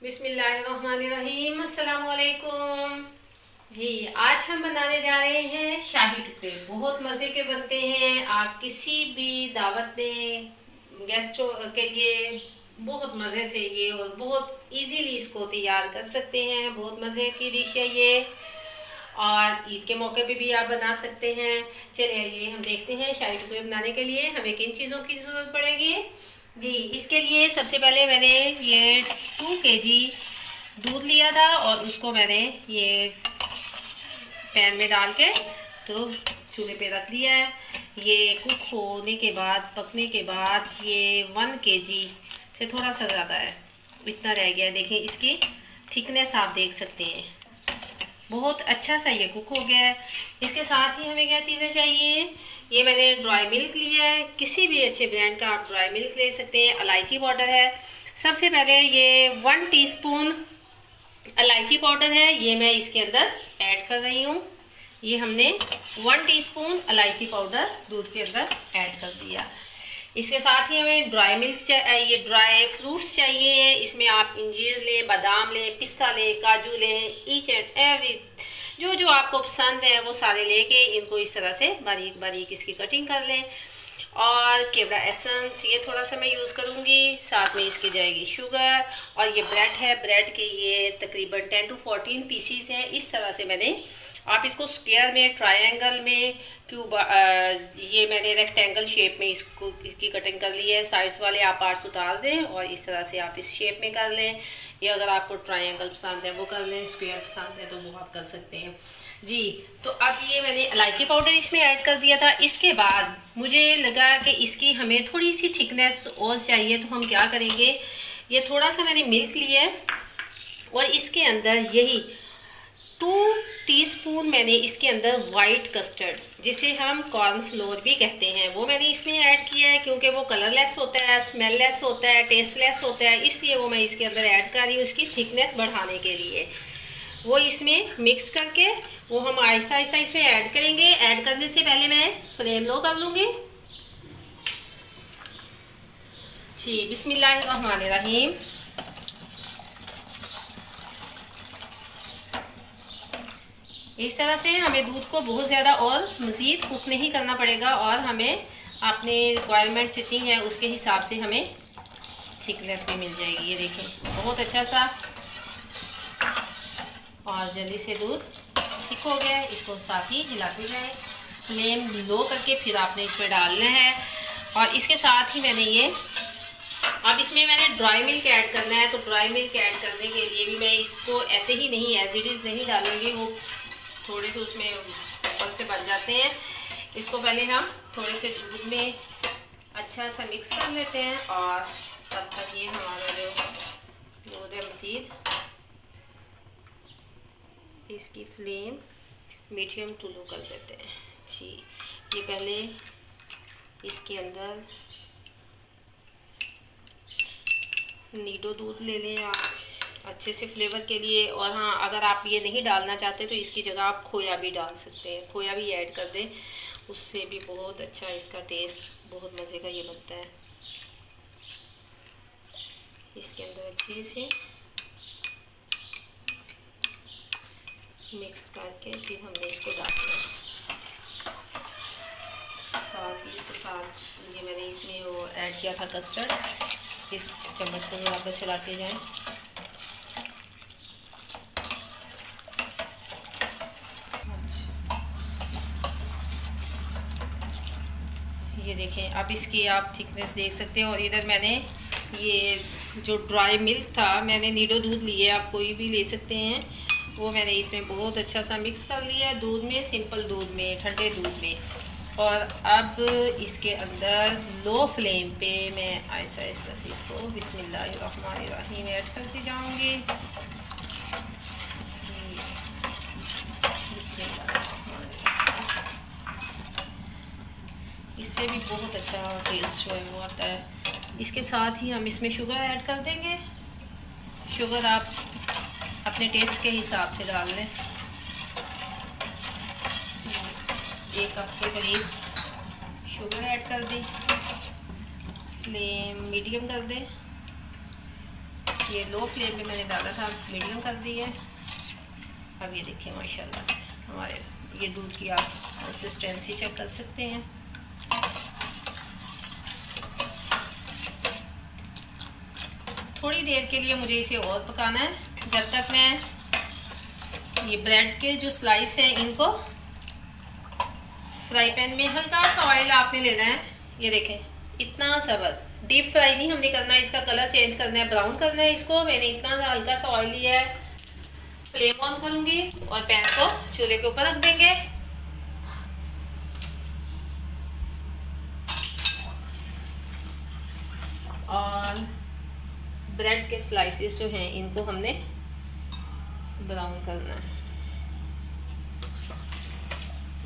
बिस्मिल्लाहिर्रहमानिर्रहीम, अस्सलाम वालेकुम जी। आज हम बनाने जा रहे हैं शाही टुकड़े। बहुत मज़े के बनते हैं। आप किसी भी दावत में गेस्टों के लिए बहुत मज़े से ये और बहुत इजीली इसको तैयार कर सकते हैं। बहुत मज़े की डिश है ये और ईद के मौके पे भी आप बना सकते हैं। चलिए ये हम देखते हैं शाही टुकड़े बनाने के लिए हमें किन चीज़ों की ज़रूरत पड़ेगी जी। इसके लिए सबसे पहले मैंने ये 2 kg दूध लिया था और उसको मैंने ये पैन में डाल के तो चूल्हे पे रख दिया है। ये कुक होने के बाद पकने के बाद ये 1 kg से थोड़ा सा ज़्यादा है, इतना रह गया है। देखें इसकी थिकनेस आप देख सकते हैं, बहुत अच्छा सा ये कुक हो गया है। इसके साथ ही हमें क्या चीज़ें चाहिए, ये मैंने ड्राई मिल्क लिया है, किसी भी अच्छे ब्रांड का आप ड्राई मिल्क ले सकते हैं। इलायची पाउडर है, सबसे पहले ये 1 टीस्पून इलायची पाउडर है, ये मैं इसके अंदर ऐड कर रही हूँ। ये हमने 1 टीस्पून इलायची पाउडर दूध के अंदर ऐड कर दिया। इसके साथ ही हमें ड्राई मिल्क ये ड्राई फ्रूट्स चाहिए। इसमें आप इंजीर लें, बादाम लें, पिस्ता लें, काजू लें, ईच एंड एवरी जो जो आपको पसंद है वो सारे लेके इनको इस तरह से बारीक बारीक इसकी कटिंग कर लें। और केवड़ा एसेंस ये थोड़ा सा मैं यूज़ करूँगी, साथ में इसकी जाएगी शुगर। और ये ब्रेड है, ब्रेड के ये तकरीबन 10 to 14 पीसीज हैं। इस तरह से मैंने, आप इसको स्क्वायर में, ट्रायंगल में, क्यूब, ये मैंने रेक्टेंगल शेप में इसकी कटिंग कर ली है। साइड्स वाले आप पार्ट्स उतार दें और इस तरह से आप इस शेप में कर लें। या अगर आपको ट्रायंगल पसंद है वो कर लें, स्क्वायर पसंद है तो वो आप कर सकते हैं जी। तो अब ये मैंने इलायची पाउडर इसमें ऐड कर दिया था। इसके बाद मुझे लगा कि इसकी हमें थोड़ी सी थिकनेस और चाहिए, तो हम क्या करेंगे, ये थोड़ा सा मैंने मिल्क लिया है और इसके अंदर यही 2 टीस्पून मैंने इसके अंदर वाइट कस्टर्ड, जिसे हम कॉर्नफ्लोर भी कहते हैं, वो मैंने इसमें ऐड किया है। क्योंकि वो कलरलेस होता है, स्मेललेस होता है, टेस्टलेस होता है, इसलिए वो मैं इसके अंदर ऐड कर रही हूँ उसकी थिकनेस बढ़ाने के लिए। वो इसमें मिक्स करके वो हम आहिस्ता आहिस्ता इसमें ऐड करेंगे। ऐड करने से पहले मैं फ्लेम लो कर लूँगी जी। बिस्मिल्लाहिर्रहमानिर्रहीम। इस तरह से हमें दूध को बहुत ज़्यादा और मज़ीद कुक नहीं करना पड़ेगा और हमें अपने रिक्वायरमेंट जितनी है उसके हिसाब से हमें थिकनेस भी मिल जाएगी। ये देखें बहुत अच्छा सा और जल्दी से दूध थिक हो गया है। इसको साथ ही हिलाते जाएं, फ्लेम लो करके फिर आपने इसमें डालना है। और इसके साथ ही मैंने ये, अब इसमें मैंने ड्राई मिल्क ऐड करना है, तो ड्राई मिल्क ऐड करने के लिए भी मैं इसको ऐसे ही नहीं, एज इट इज़ नहीं डालूंगी, वो थोड़े से उसमें ऊपर से बन जाते हैं। इसको पहले हम थोड़े से दूध में अच्छा सा मिक्स कर लेते हैं और तब तक ये हमारा जो दूध है मज़ीद इसकी फ्लेम मीडियम टू लो कर देते हैं जी। ये पहले इसके अंदर नीडो दूध ले लें आप अच्छे से फ्लेवर के लिए। और हाँ, अगर आप ये नहीं डालना चाहते तो इसकी जगह आप खोया भी डाल सकते हैं, खोया भी ऐड कर दें, उससे भी बहुत अच्छा इसका टेस्ट, बहुत मज़े का ये बनता है। इसके अंदर अच्छे से मिक्स करके फिर हमने इसको डालना है। साथ ही इसके साथ ये मैंने इसमें वो ऐड किया था कस्टर्ड, इस चम्मच को बराबर चलाते जाएं। ये देखें, अब इसकी आप थिकनेस देख सकते हैं। और इधर मैंने ये जो ड्राई मिल्क था, मैंने नीडो दूध लिए, आप कोई भी ले सकते हैं, वो मैंने इसमें बहुत अच्छा सा मिक्स कर लिया दूध में, सिंपल दूध में, ठंडे दूध में। और अब इसके अंदर लो फ्लेम पे मैं ऐसा ऐसा से इसको बिस्मिल्लाहिर्रहमानिर्रहीम ऐड करती जाऊंगी। इससे भी बहुत अच्छा टेस्ट जो है वो आता है। इसके साथ ही हम इसमें शुगर ऐड कर देंगे। शुगर आप अपने टेस्ट के हिसाब से डाल लें। 1 कप के करीब शुगर ऐड कर दें, फ्लेम मीडियम कर दें। ये लो फ्लेम पे मैंने डाला था, मीडियम कर दी है। अब ये देखिए माशाल्लाह से हमारे ये दूध की आप कंसिस्टेंसी चेक कर सकते हैं। थोड़ी देर के लिए मुझे इसे और पकाना है, जब तक मैं ये ब्रेड के जो स्लाइस हैं इनको फ्राई पैन में हल्का सा ऑयल आपने लेना है। ये देखें इतना सा, बस डीप फ्राई नहीं हमने करना है, इसका कलर चेंज करना है, ब्राउन करना है इसको। मैंने इतना सा हल्का सा ऑयल लिया है। फ्लेम ऑन करूँगी और पैन को चूल्हे के ऊपर रख देंगे। और ब्रेड के स्लाइसेस जो हैं इनको हमने ब्राउन करना है,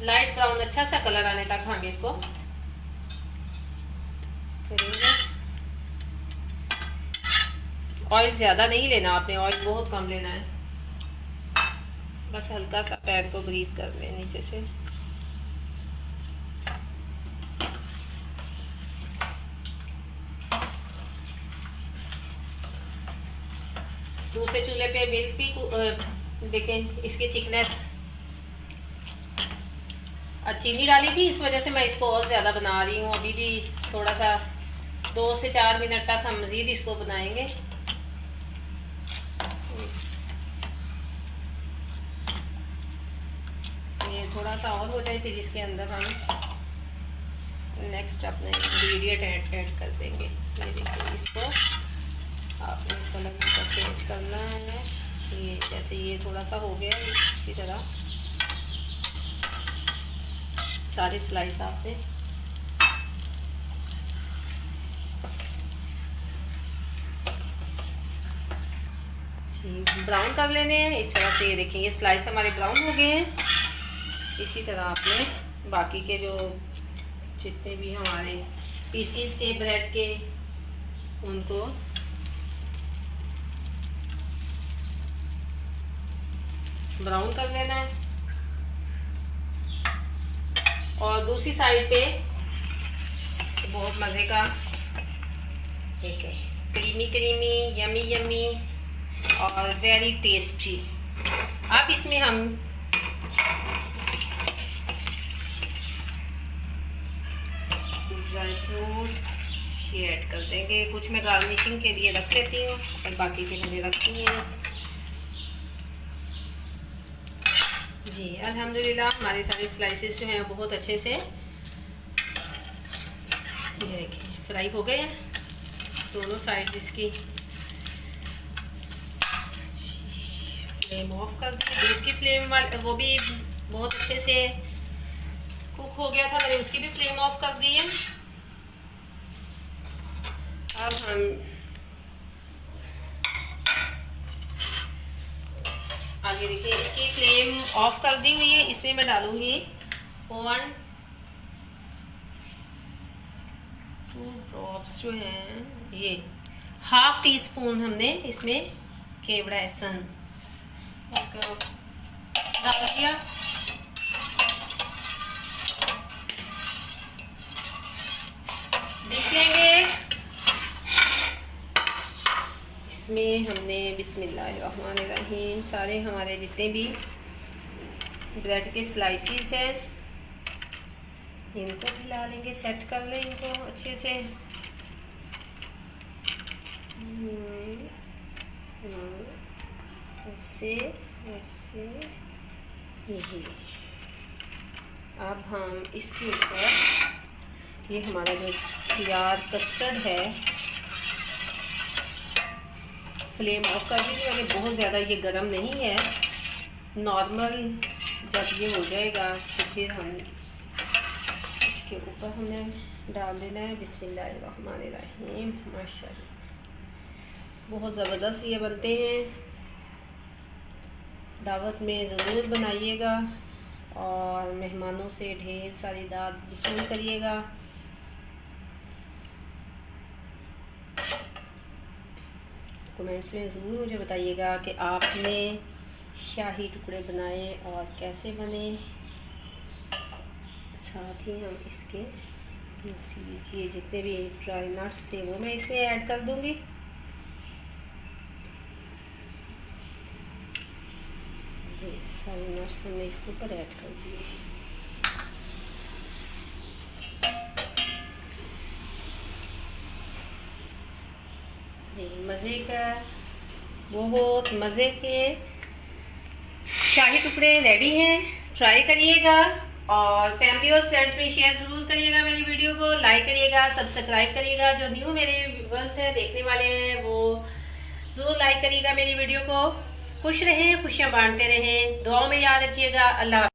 लाइट ब्राउन, अच्छा सा कलर आने तक हम इसको करेंगे। ऑयल ज़्यादा नहीं लेना आपने, ऑयल बहुत कम लेना है, बस हल्का सा पैन को ग्रीस कर लें नीचे से। दूसरे चूल्हे पे मिल्क भी देखें इसकी थिकनेस, चीनी डाली थी इस वजह से मैं इसको और ज़्यादा बना रही हूँ। अभी भी थोड़ा सा 2 से 4 मिनट तक हम मज़ीद इसको बनाएंगे। ये थोड़ा सा और हो जाए फिर इसके अंदर हम नेक्स्ट अपने इंग्रेडिएंट ऐड कर देंगे। ये देखिए इसको आपने कलर का चेंज करना है। ये जैसे ये थोड़ा सा हो गया इसकी तरह सारे स्लाइस आपने ब्राउन कर लेने हैं इस तरह से। ये देखिए ये स्लाइस हमारे ब्राउन हो गए हैं। इसी तरह आपने बाकी के जो जितने भी हमारे पीसीस थे ब्रेड के उनको ब्राउन कर लेना है। और दूसरी साइड पे बहुत मज़े का एक है क्रीमी क्रीमी यमी यमी और वेरी टेस्टी। अब इसमें हम ड्राई फ्रूट्स ऐड कर देंगे। कुछ मैं गार्निशिंग के लिए रख लेती हूँ और बाकी के मैंने रखी हैं। जी अल्हम्दुलिल्लाह हमारे सारे स्लाइसेस जो हैं बहुत अच्छे से ये देखिए फ्राई हो गए हैं दोनों साइड्स इसकी। फ्लेम ऑफ कर दी। दूध की फ्लेम वाले वो भी बहुत अच्छे से कुक हो गया था, मैंने उसकी भी फ्लेम ऑफ कर दी है। अब हम आगे देखिए इसकी फ्लेम ऑफ कर दी हुई है। इसमें मैं डालूंगी 1-2 ड्रॉप्स जो हैं, ये ½ टीस्पून हमने इसमें केवड़ा एसेंस इसका डाल दिया। देख लेंगे इसमें हमने बिस्मिल्लाहिर्रहमानिर्रहीम सारे हमारे जितने भी ब्रेड के स्लाइसेस हैं इनको हिला लेंगे, सेट कर लें इनको अच्छे से। ऐसे ऐसे यही। अब हम इसके ऊपर ये हमारा जो तैयार कस्टर्ड है फ्लेम ऑफ कर दीजिए। मैंने बहुत ज़्यादा ये गर्म नहीं है, नॉर्मल जब ये हो जाएगा तो फिर हम इसके ऊपर हमने डाल देना है बिस्मिल्लाहिर्रहमानिर्रहीम। माशाअल्लाह बहुत ज़बरदस्त ये बनते हैं। दावत में ज़रूर बनाइएगा और मेहमानों से ढेर सारी दाद वसूल करिएगा। कमेंट्स में ज़रूर मुझे बताइएगा कि आपने शाही टुकड़े बनाए और कैसे बने। साथ ही हम इसके ये जितने भी ड्राई नट्स थे वो मैं इसमें ऐड कर दूंगी। सारे नट्स हमने इसके ऊपर ऐड कर दिए। जी मज़े का बहुत मज़े के शाही टुकड़े रेडी हैं। ट्राई करिएगा और फैमिली और फ्रेंड्स में शेयर ज़रूर करिएगा। मेरी वीडियो को लाइक करिएगा, सब्सक्राइब करिएगा। जो न्यू मेरे व्यूअर्स हैं, देखने वाले हैं, वो ज़रूर लाइक करिएगा मेरी वीडियो को। खुश रहें, खुशियाँ बांटते रहें, दुआओं में याद रखिएगा। अल्लाह।